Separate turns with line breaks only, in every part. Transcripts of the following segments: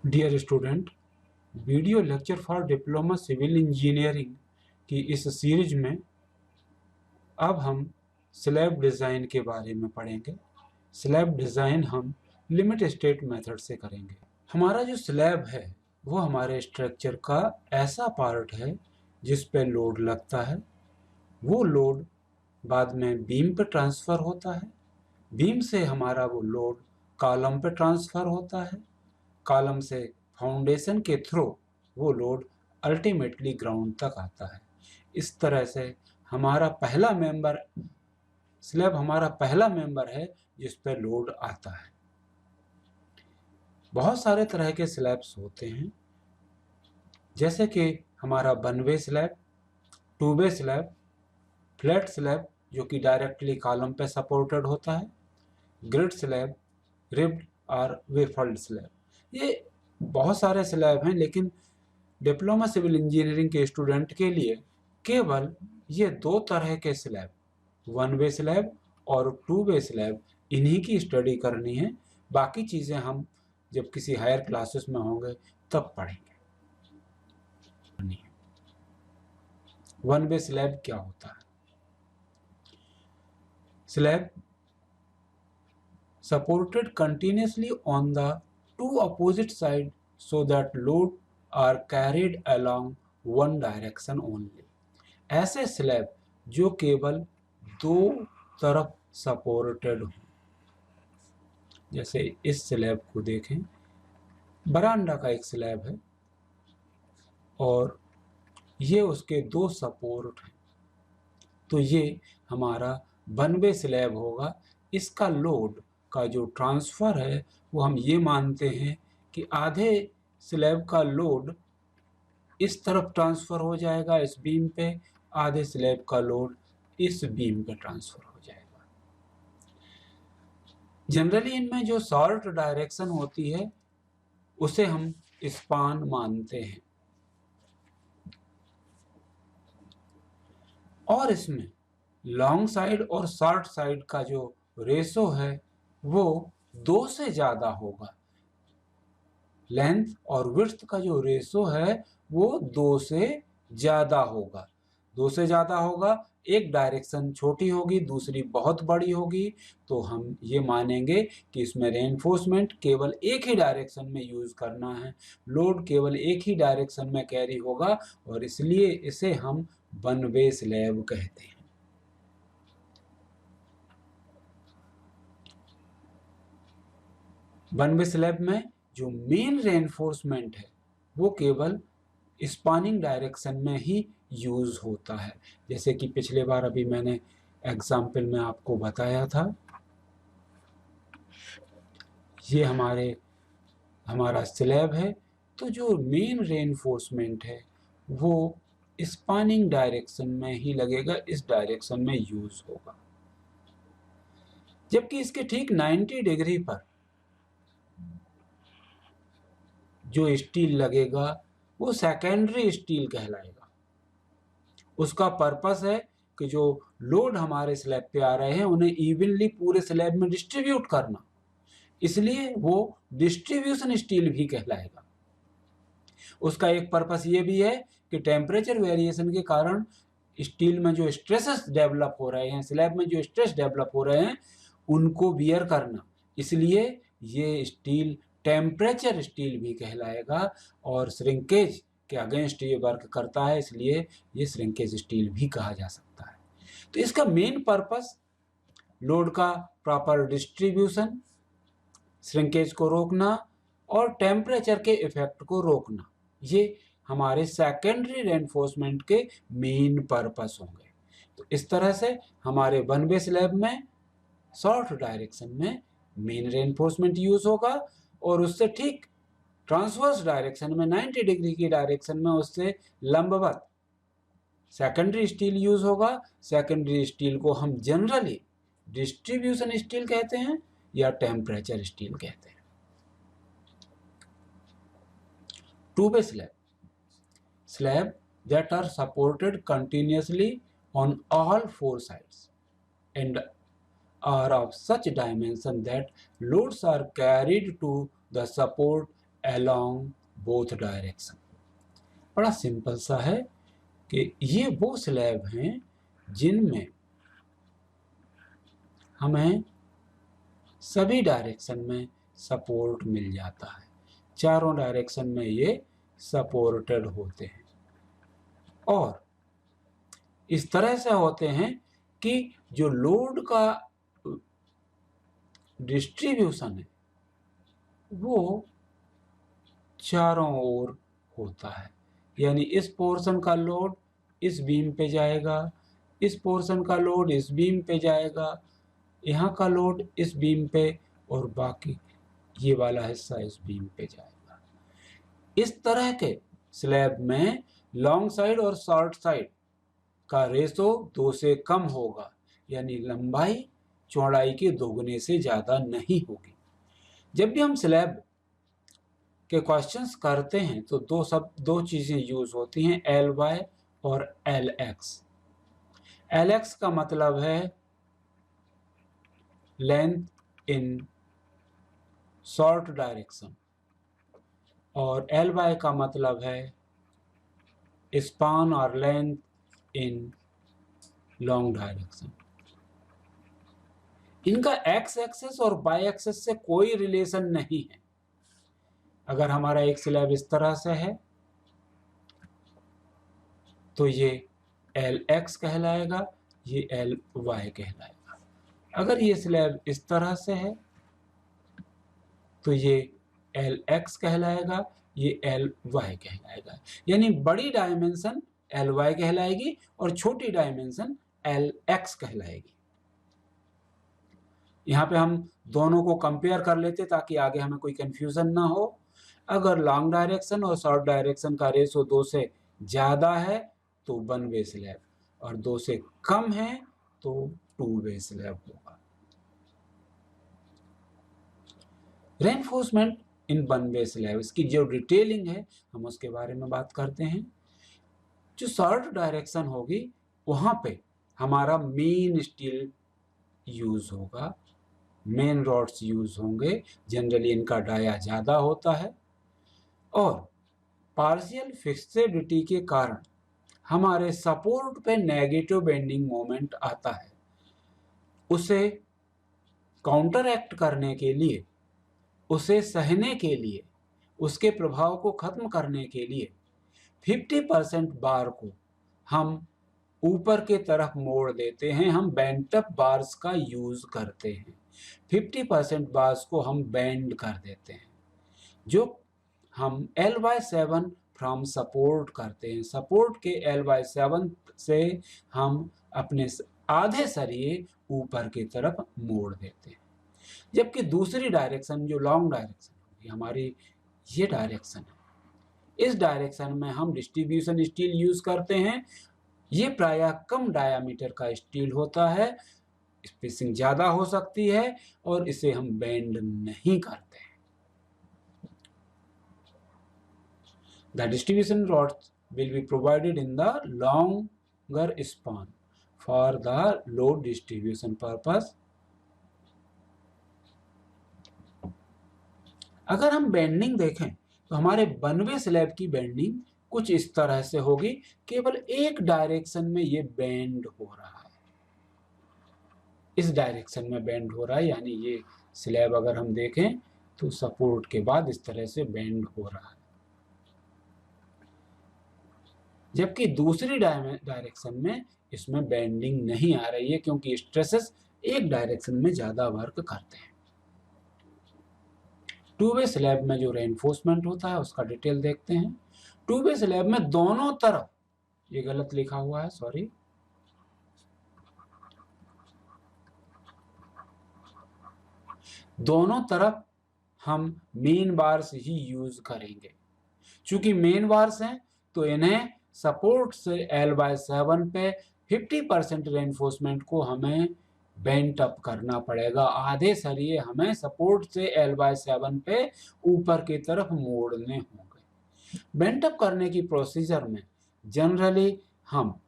Dear student, video lecture for diploma civil engineering की इस series में अब हम स्लैब डिज़ाइन के बारे में पढ़ेंगे। स्लैब डिज़ाइन हम लिमिट स्टेट मेथड से करेंगे। हमारा जो स्लैब है वो हमारे स्ट्रक्चर का ऐसा पार्ट है जिस पे लोड लगता है। वो लोड बाद में बीम पे ट्रांसफ़र होता है। बीम से हमारा वो लोड कॉलम पे ट्रांसफ़र होता है। कॉलम से फाउंडेशन के थ्रू वो लोड अल्टीमेटली ग्राउंड तक आता है। इस तरह से हमारा पहला मेंबर स्लैब हमारा पहला मेंबर है जिस पे लोड आता है। बहुत सारे तरह के स्लैब्स होते हैं, जैसे कि हमारा one way slab, to way slab, flat slab जो कि डायरेक्टली कॉलम पे सपोर्टेड होता है, ग्रिड स्लैब, रिब्ड और वेफल्ड स्लैब। ये बहुत सारे स्लैब हैं, लेकिन डिप्लोमा सिविल इंजीनियरिंग के स्टूडेंट के लिए केवल ये दो तरह के स्लैब, वन वे स्लैब और टू वे स्लैब, इन्हीं की स्टडी करनी है। बाकी चीज़ें हम जब किसी हायर क्लासेस में होंगे तब पढ़ेंगे। वन वे स्लैब क्या होता है? Slab supported continuously on the two opposite sides so that load are carried along one direction only। ऐसे स्लैब जो केवल दो तरफ सपोर्टेड हो, जैसे इस स्लैब को देखें, बरामदा का एक स्लैब है और ये उसके दो सपोर्ट हैं, तो ये हमारा वन वे स्लैब होगा। इसका लोड का जो ट्रांसफ़र है वो हम ये मानते हैं कि आधे स्लैब का लोड इस तरफ ट्रांसफ़र हो जाएगा इस बीम पे, आधे स्लैब का लोड इस बीम पे ट्रांसफ़र हो जाएगा। जनरली इनमें जो शॉर्ट डायरेक्शन होती है उसे हम स्पान मानते हैं, और इसमें लॉन्ग साइड और शॉर्ट साइड का जो रेशो है वो 2 से ज़्यादा होगा। लेंथ और विड्थ का जो रेशो है वो 2 से ज़्यादा होगा। 2 से ज़्यादा होगा, एक डायरेक्शन छोटी होगी दूसरी बहुत बड़ी होगी, तो हम ये मानेंगे कि इसमें रेनफोर्समेंट केवल एक ही डायरेक्शन में यूज़ करना है, लोड केवल एक ही डायरेक्शन में कैरी होगा, और इसलिए इसे हम वन वे स्लैब कहते हैं। वन वे स्लैब में जो मेन रेनफोर्समेंट है वो केवल स्पानिंग डायरेक्शन में ही यूज़ होता है, जैसे कि पिछले बार अभी मैंने एग्जाम्पल में आपको बताया था। ये हमारा स्लैब है, तो जो मेन रेनफोर्समेंट है वो स्पानिंग डायरेक्शन में ही लगेगा, इस डायरेक्शन में यूज़ होगा। जबकि इसके ठीक 90 डिग्री पर जो स्टील लगेगा वो सेकेंडरी स्टील कहलाएगा। उसका पर्पस है कि जो लोड हमारे स्लैब पे आ रहे हैं उन्हें इवनली पूरे स्लैब में डिस्ट्रीब्यूट करना, इसलिए वो डिस्ट्रीब्यूशन स्टील भी कहलाएगा। उसका एक पर्पस ये भी है कि टेम्परेचर वेरिएशन के कारण स्टील में जो स्ट्रेसेस डेवलप हो रहे हैं, स्लैब में जो स्ट्रेस डेवलप हो रहे हैं, उनको बियर करना, इसलिए ये स्टील टेम्परेचर स्टील भी कहलाएगा, और श्रिंकेज के अगेंस्ट ये वर्क करता है, इसलिए ये श्रिंकेज स्टील भी कहा जा सकता है। तो इसका मेन पर्पस लोड का प्रॉपर डिस्ट्रीब्यूशन, श्रिंकेज को रोकना और टेम्परेचर के इफेक्ट को रोकना, ये हमारे सेकेंडरी रेनफोर्समेंट के मेन पर्पस होंगे। तो इस तरह से हमारे वन वे स्लैब में शॉर्ट डायरेक्शन में मेन रेनफोर्समेंट यूज होगा, और उससे ठीक ट्रांसवर्स डायरेक्शन में 90 डिग्री की डायरेक्शन में उससे लंबवत सेकेंडरी स्टील यूज होगा। सेकेंडरी स्टील को हम जनरली डिस्ट्रीब्यूशन स्टील कहते हैं या टेम्परेचर स्टील कहते हैं। Two way slab that are supported continuously on all four sides and are of such dimension that loads are carried to the support along both direction. बड़ा simple सा है कि ये वो स्लैब हैं जिनमें हमें सभी डायरेक्शन में सपोर्ट मिल जाता है, चारों डायरेक्शन में ये सपोर्टेड होते हैं और इस तरह से होते हैं कि जो लोड का डिस्ट्रीब्यूशन है वो चारों ओर होता है, यानी इस पोर्शन का लोड इस बीम पे जाएगा, इस पोर्शन का लोड इस बीम पे जाएगा, यहाँ का लोड इस बीम पे और बाकी ये वाला हिस्सा इस बीम पे जाएगा। इस तरह के स्लैब में लॉन्ग साइड और शॉर्ट साइड का रेशो 2 से कम होगा, यानी लंबाई चौड़ाई के दोगुने से ज़्यादा नहीं होगी। जब भी हम स्लैब के क्वेश्चंस करते हैं तो दो चीज़ें यूज होती हैं, LY और LX। LX का मतलब है लेंथ इन शॉर्ट डायरेक्शन और LY का मतलब है स्पान और लेंथ इन लॉन्ग डायरेक्शन। इनका एक्स एक्सेस और वाई एक्सेस से कोई रिलेशन नहीं है। अगर हमारा एक स्लैब इस तरह से है तो ये LX कहलाएगा, ये LY कहलाएगा। अगर ये स्लैब इस तरह से है तो ये LX कहलाएगा, ये LY कहलाएगा। यानी बड़ी डायमेंशन LY कहलाएगी और छोटी डायमेंशन LX कहलाएगी। यहाँ पे हम दोनों को कंपेयर कर लेते ताकि आगे हमें कोई कंफ्यूजन ना हो। अगर लॉन्ग डायरेक्शन और शॉर्ट डायरेक्शन का रेशो 2 से ज़्यादा है तो 1 वे स्लैब और 2 से कम है तो 2 वे स्लैब होगा। रेनफोर्समेंट इन 1 वे स्लैब, इसकी जो डिटेलिंग है हम उसके बारे में बात करते हैं। जो शॉर्ट डायरेक्शन होगी वहाँ पे हमारा मेन स्टील यूज होगा, मेन रॉड्स यूज होंगे, जनरली इनका डाया ज़्यादा होता है और पार्शियल फिक्सिडिटी के कारण हमारे सपोर्ट पे नेगेटिव बेंडिंग मोमेंट आता है। उसे काउंटर एक्ट करने के लिए, उसे सहने के लिए, उसके प्रभाव को खत्म करने के लिए 50% बार को हम ऊपर के तरफ मोड़ देते हैं, हम बेंट अप बार्स का यूज करते हैं। 50% बार्स को हम बेंड कर देते हैं, जो हम L/7 फ्रॉम सपोर्ट करते हैं। सपोर्ट के L/7 से हम अपने आधे सरिये ऊपर की तरफ मोड़ देते हैं। जबकि दूसरी डायरेक्शन जो लॉन्ग डायरेक्शन होगी, हमारी ये डायरेक्शन है, इस डायरेक्शन में हम डिस्ट्रीब्यूशन स्टील यूज करते हैं। ये प्रायः कम डायामीटर का स्टील होता है, स्पेसिंग ज़्यादा हो सकती है और इसे हम बेंड नहीं करते हैं। The distribution rods will be provided in the longer span for the load distribution purpose. अगर हम बेंडिंग देखें तो हमारे 1 वे स्लैब की बेंडिंग कुछ इस तरह से होगी, केवल एक डायरेक्शन में ये बेंड हो रहा है, इस डायरेक्शन में बेंड हो रहा है, यानी ये स्लैब अगर हम देखें तो सपोर्ट के बाद इस तरह से बेंड हो रहा है। जबकि दूसरी डायरेक्शन में इसमें बेंडिंग नहीं आ रही है क्योंकि स्ट्रेसेस एक डायरेक्शन में ज़्यादा वर्क करते हैं। 2 वे स्लैब में जो रेनफोर्समेंट होता है उसका डिटेल देखते हैं। 2 वे स्लैब में दोनों तरफ, ये गलत लिखा हुआ है, सॉरी, दोनों तरफ हम मेन बार्स ही यूज करेंगे। चूंकि मेन बार्स हैं तो इन्हें सपोर्ट से L/7 पे 50% रेनफोर्समेंट को हमें बेंट अप करना पड़ेगा। आधे सरिये हमें सपोर्ट से L/7 पे ऊपर की तरफ मोड़ने होंगे। बेंट अप करने की प्रोसीजर में जनरली हम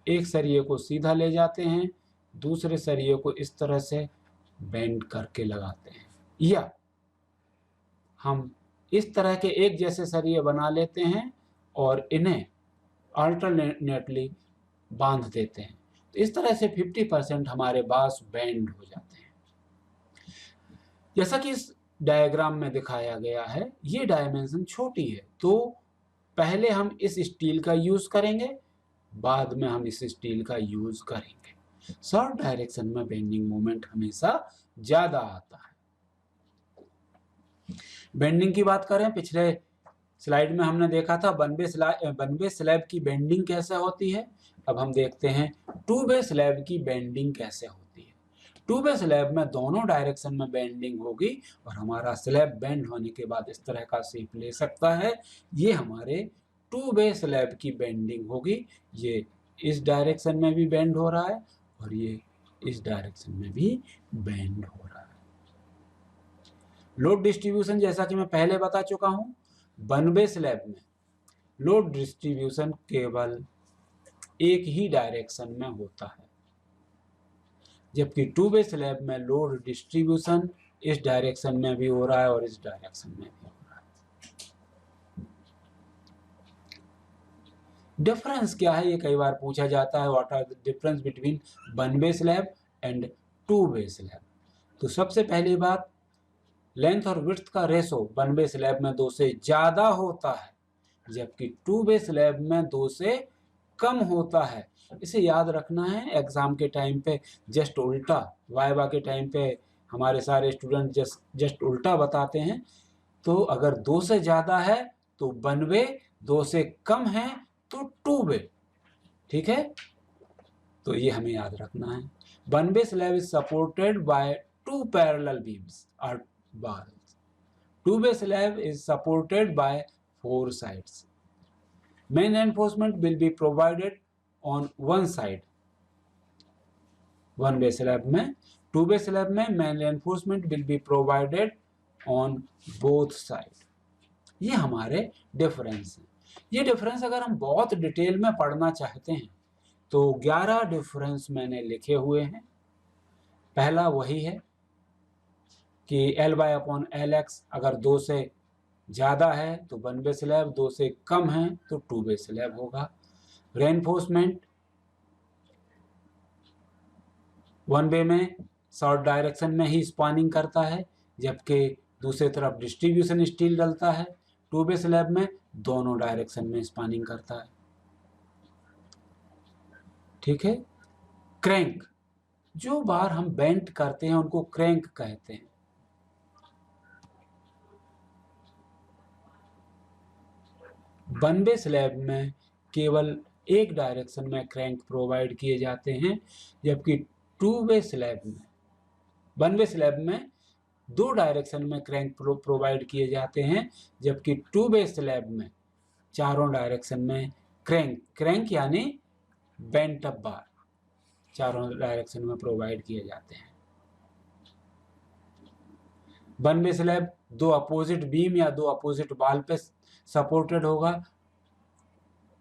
एक सरिये को सीधा ले जाते हैं, दूसरे सरिये को इस तरह से बेंड करके लगाते हैं, या हम इस तरह के एक जैसे सरिये बना लेते हैं और इन्हें अल्टरनेटली बांध देते हैं। तो इस तरह से 50% हमारे बांस बेंड हो जाते हैं। जैसा कि इस डायग्राम में दिखाया गया है, ये डायमेंशन छोटी है, तो पहले हम इस स्टील का यूज करेंगे, बाद में हम इस स्टील का यूज करेंगे। शॉर्ट डायरेक्शन में बेंडिंग मोमेंट हमेशा ज्यादा आता है। बेंडिंग की बात करें, पिछले स्लाइड में हमने देखा था वन वे स्लैब की बेंडिंग कैसे होती है। अब हम देखते हैं टू वे स्लैब की बेंडिंग कैसे होती है। टू वे स्लैब में दोनों डायरेक्शन में बेंडिंग होगी और हमारा स्लैब बेंड होने के बाद इस तरह का शेप ले सकता है। ये हमारे टू वे स्लैब की बेंडिंग होगी। ये इस डायरेक्शन में भी बेंड हो रहा है और ये इस डायरेक्शन में भी बेंड हो रहा है। लोड डिस्ट्रीब्यूशन जैसा कि मैं पहले बता चुका हूं, वन वे स्लैब में लोड डिस्ट्रीब्यूशन केवल एक ही डायरेक्शन में होता है, जबकि टू वे स्लैब में लोड डिस्ट्रीब्यूशन इस डायरेक्शन में भी हो रहा है और इस डायरेक्शन में भी हो रहा है। डिफरेंस क्या है, ये कई बार पूछा जाता है। What are the difference between one way slab and two way slab. तो सबसे पहली बात, लेंथ और विड्थ का रेशो वन वे स्लैब में 2 से ज्यादा होता है, जबकि टू वे स्लैब में 2 से कम होता है। इसे याद रखना है, एग्जाम के टाइम पे जस्ट उल्टा, वाइवा के टाइम पे हमारे सारे स्टूडेंट जस्ट उल्टा बताते हैं। तो अगर 2 से ज्यादा है तो वन वे, 2 से कम है तो टू वे। ठीक है, तो ये हमें याद रखना है। One way slab is supported by 2 parallel beams और bars. Two-way slab is supported by 4 sides. Main reinforcement will be provided on one side. One-way slab में, two-way slab में main reinforcement will be provided on both side. ये हमारे difference हैं। ये difference अगर हम बहुत डिटेल में पढ़ना चाहते हैं तो 11 डिफरेंस मैंने लिखे हुए हैं। पहला वही है कि L//Lx अगर 2 से ज़्यादा है तो वन वे स्लैब, 2 से कम है तो टू वे स्लैब होगा। रेनफोर्समेंट वन वे में शॉर्ट डायरेक्शन में ही स्पानिंग करता है, जबकि दूसरी तरफ डिस्ट्रीब्यूशन स्टील डलता है। टू वे स्लैब में दोनों डायरेक्शन में स्पानिंग करता है। ठीक है। क्रैंक, जो बार हम बेंट करते हैं उनको क्रैंक कहते हैं। वन वे स्लैब में केवल एक डायरेक्शन में क्रैंक प्रोवाइड किए जाते हैं, जबकि टू वे स्लैब में, वन वे स्लैब में 2 डायरेक्शन में क्रैंक प्रोवाइड किए जाते हैं, जबकि टू वे स्लैब में चारों डायरेक्शन में क्रैंक यानी बेंट अप बार चारों डायरेक्शन में प्रोवाइड किए जाते हैं। One way slab 2 opposite beam या 2 अपोजिट बाल पे सपोर्टेड होगा।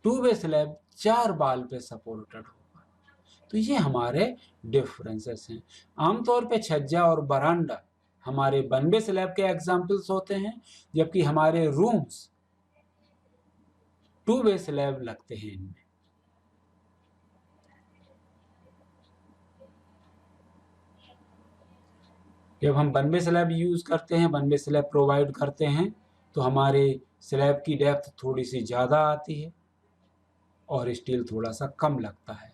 टू वे स्लैब 4 बाल पे सपोर्टेड होगा। तो ये हमारे डिफरेंसेस हैं। आमतौर पे छज्जा और बरामदा हमारे वन वे स्लैब के एग्जाम्पल्स होते हैं, जबकि हमारे रूम्स टू वे स्लैब लगते हैं इनमें। जब हम वन वे स्लैब यूज करते हैं, वन वे स्लैब प्रोवाइड करते हैं, तो हमारे स्लैब की डेप्थ थोड़ी सी ज़्यादा आती है और स्टील थोड़ा सा कम लगता है।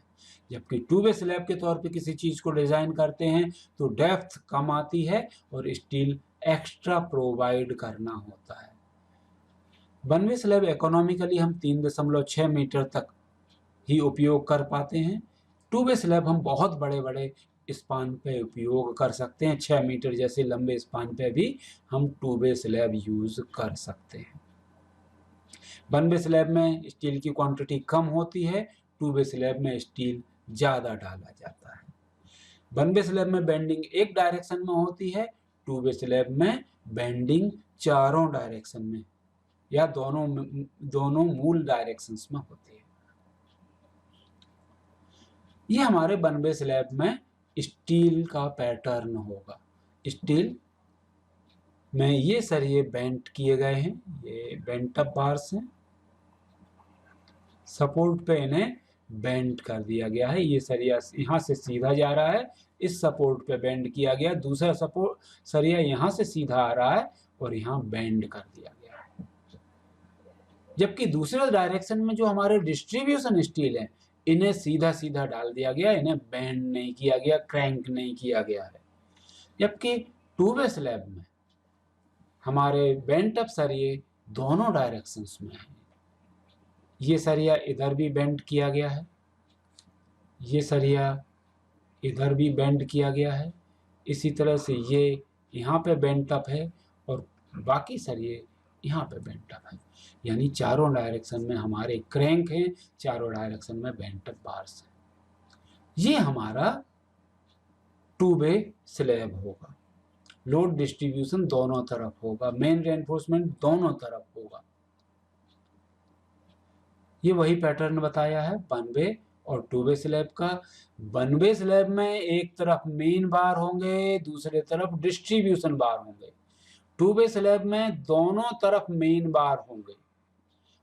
जबकि टू वे स्लैब के तौर पे किसी चीज़ को डिज़ाइन करते हैं तो डेप्थ कम आती है और स्टील एक्स्ट्रा प्रोवाइड करना होता है। वन वे स्लैब इकोनॉमिकली हम 3.6 मीटर तक ही उपयोग कर पाते हैं। टू वे स्लैब हम बहुत बड़े बड़े स्पान पे उपयोग कर सकते हैं। 6 मीटर जैसे लंबे स्पान पे भी हम टू वे स्लैब यूज कर सकते हैं। वन वे स्लैब में स्टील की क्वांटिटी कम होती है, टू वे स्लैब में स्टील ज़्यादा डाला जाता है। वन वे स्लैब में बेंडिंग एक डायरेक्शन में होती है, टू वे स्लैब में बेंडिंग चारों डायरेक्शन में या दोनों मूल डायरेक्शंस में होती है। ये हमारे वन वे स्लैब में स्टील का पैटर्न होगा। स्टील में ये सरिये बेंट किए गए हैं, ये बेंट अप बार्स हैं, सपोर्ट पे इन्हें बेंट कर दिया गया है। ये सरिया यहाँ से सीधा जा रहा है, इस सपोर्ट पे बेंड किया गया, दूसरा सपोर्ट सरिया यहाँ से सीधा आ रहा है और यहाँ बेंड कर दिया गया है। जबकि दूसरे डायरेक्शन में जो हमारे डिस्ट्रीब्यूशन स्टील है, इन्हें सीधा सीधा डाल दिया गया, इन्हें बेंड नहीं किया गया, क्रैंक नहीं किया गया है। जबकि टू वे स्लैब में हमारे बेंट अप सरिये दोनों डायरेक्शंस में है। ये सरिया इधर भी बेंड किया गया है, ये सरिया इधर भी बेंड किया गया है, इसी तरह से ये यहाँ पे बेंट अप है और बाकी सरिये यहाँ पे बेंट अप है। यानी चारों डायरेक्शन में हमारे क्रैंक हैं, चारों डायरेक्शन में बेंट अप बार्स हैं। ये हमारा टू वे स्लैब होगा। लोड डिस्ट्रीब्यूशन दोनों तरफ होगा, मेन रेनफोर्समेंट दोनों तरफ होगा। ये वही पैटर्न बताया है वन वे और टू वे स्लैब का। वन वे स्लैब में एक तरफ मेन बार होंगे, दूसरे तरफ डिस्ट्रीब्यूशन बार होंगे। टू वे स्लैब में दोनों तरफ मेन बार होंगे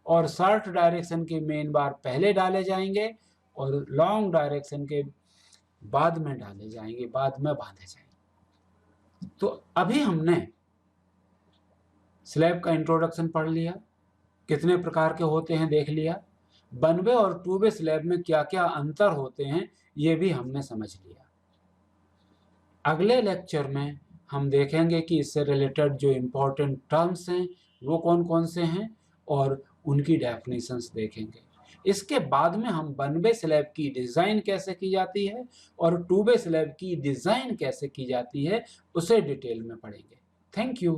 और शॉर्ट डायरेक्शन के मेन बार पहले डाले जाएंगे और लॉन्ग डायरेक्शन के बाद में डाले जाएंगे, बाद में बांधे जाएंगे। तो अभी हमने स्लैब का इंट्रोडक्शन पढ़ लिया, कितने प्रकार के होते हैं देख लिया, वन वे और टू वे स्लैब में क्या क्या अंतर होते हैं ये भी हमने समझ लिया। अगले लेक्चर में हम देखेंगे कि इससे रिलेटेड जो इम्पोर्टेंट टर्म्स हैं वो कौन कौन से हैं और उनकी डेफिनेशंस देखेंगे। इसके बाद में हम वन वे स्लैब की डिज़ाइन कैसे की जाती है और टू वे स्लैब की डिज़ाइन कैसे की जाती है उसे डिटेल में पढ़ेंगे। Thank you.